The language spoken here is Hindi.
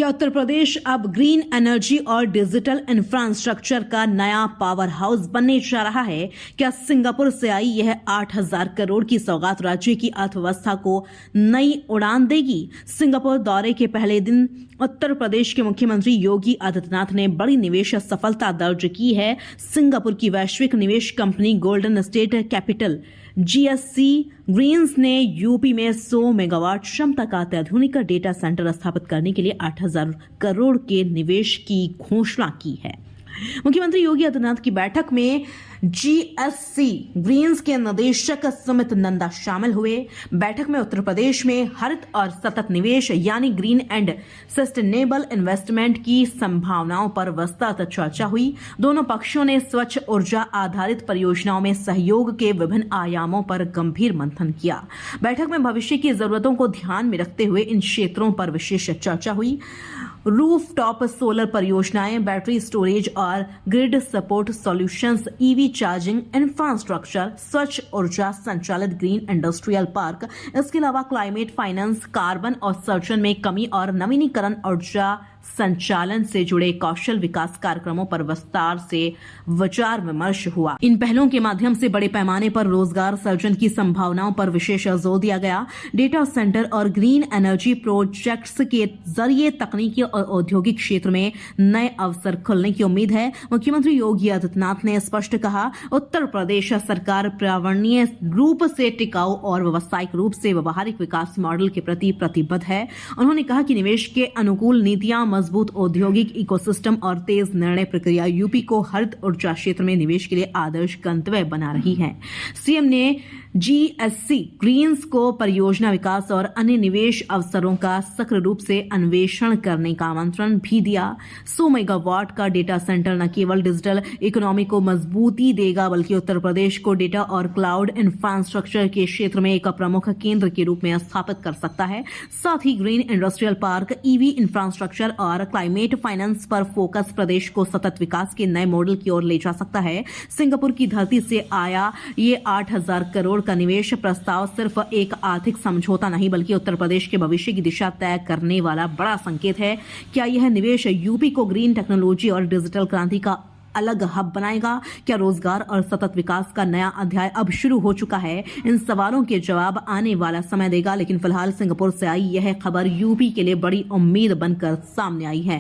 उत्तर प्रदेश अब ग्रीन एनर्जी और डिजिटल इंफ्रास्ट्रक्चर का नया पावर हाउस बनने जा रहा है। क्या सिंगापुर से आई यह 8,000 करोड़ की सौगात राज्य की अर्थव्यवस्था को नई उड़ान देगी? सिंगापुर दौरे के पहले दिन उत्तर प्रदेश के मुख्यमंत्री योगी आदित्यनाथ ने बड़ी निवेश सफलता दर्ज की है। सिंगापुर की वैश्विक निवेश company golden state capital GSC greens ने यूपी में 100 मेगावाट क्षमता का अत्याधुनिक डेटा सेंटर स्थापित करने के लिए 8,000 करोड़ के निवेश की घोषणा की है। मुख्यमंत्री योगी आदित्यनाथ की बैठक में GSC ग्रीन्स के निदेशक सुमित नंदा शामिल हुए। बैठक में उत्तर प्रदेश में हरित और सतत निवेश यानी ग्रीन एंड सस्टेनेबल इन्वेस्टमेंट की संभावनाओं पर विस्तृत चर्चा हुई। दोनों पक्षों ने स्वच्छ ऊर्जा आधारित परियोजनाओं में सहयोग के विभिन्न आयामों पर गंभीर मंथन किया। बैठक में भविष्य की जरूरतों को ध्यान में रखते हुए इन क्षेत्रों पर विशेष चर्चा हुई। रूफटॉप सोलर परियोजनाएं, बैटरी स्टोरेज और grid support solutions, EV charging infrastructure, स्वच्छ ऊर्जा संचालित ग्रीन इंडस्ट्रियल पार्क, इसके अलावा क्लाइमेट फाइनेंस, कार्बन उत्सर्जन में कमी और नवीनीकरण ऊर्जा संचालन से जुड़े कौशल विकास कार्यक्रमों पर विस्तार से विचार विमर्श हुआ। इन पहलों के माध्यम से बड़े पैमाने पर रोजगार सृजन की संभावनाओं पर विशेष जोर दिया गया। डेटा सेंटर और ग्रीन एनर्जी प्रोजेक्ट्स के जरिए तकनीकी और औद्योगिक क्षेत्र में नए अवसर खुलने की उम्मीद है। मुख्यमंत्री योगी आदित्यनाथ ने स्पष्ट कहा, उत्तर प्रदेश सरकार पर्यावरणीय रूप से टिकाऊ और व्यावसायिक रूप से व्यवहारिक विकास मॉडल के प्रति प्रतिबद्ध है। उन्होंने कहा कि निवेश के अनुकूल नीतियां, मजबूत औद्योगिक इकोसिस्टम और तेज निर्णय प्रक्रिया यूपी को हरित ऊर्जा क्षेत्र में निवेश के लिए आदर्श गंतव्य बना रही है। सीएम ने GSC ग्रीन्स को परियोजना विकास और अन्य निवेश अवसरों का सक्रिय रूप से अन्वेषण करने का आमंत्रण भी दिया। 100 मेगावाट का डेटा सेंटर न केवल डिजिटल इकोनॉमी को मजबूती देगा बल्कि उत्तर प्रदेश को डेटा और क्लाउड इंफ्रास्ट्रक्चर के क्षेत्र में एक प्रमुख केंद्र के रूप में स्थापित कर सकता है। साथ ही green industrial park, EV infrastructure और क्लाइमेट फाइनेंस पर फोकस प्रदेश को सतत विकास के नए मॉडल की ओर ले जा सकता है। सिंगापुर की धरती से आया ये 8,000 करोड़ का निवेश प्रस्ताव सिर्फ एक आर्थिक समझौता नहीं बल्कि उत्तर प्रदेश के भविष्य की दिशा तय करने वाला बड़ा संकेत है। क्या यह निवेश यूपी को ग्रीन टेक्नोलॉजी और डिजिटल क्रांति का अलग हब बनाएगा? क्या रोजगार और सतत विकास का नया अध्याय अब शुरू हो चुका है? इन सवालों के जवाब आने वाला समय देगा, लेकिन फिलहाल सिंगापुर से आई यह खबर यूपी के लिए बड़ी उम्मीद बनकर सामने आई है।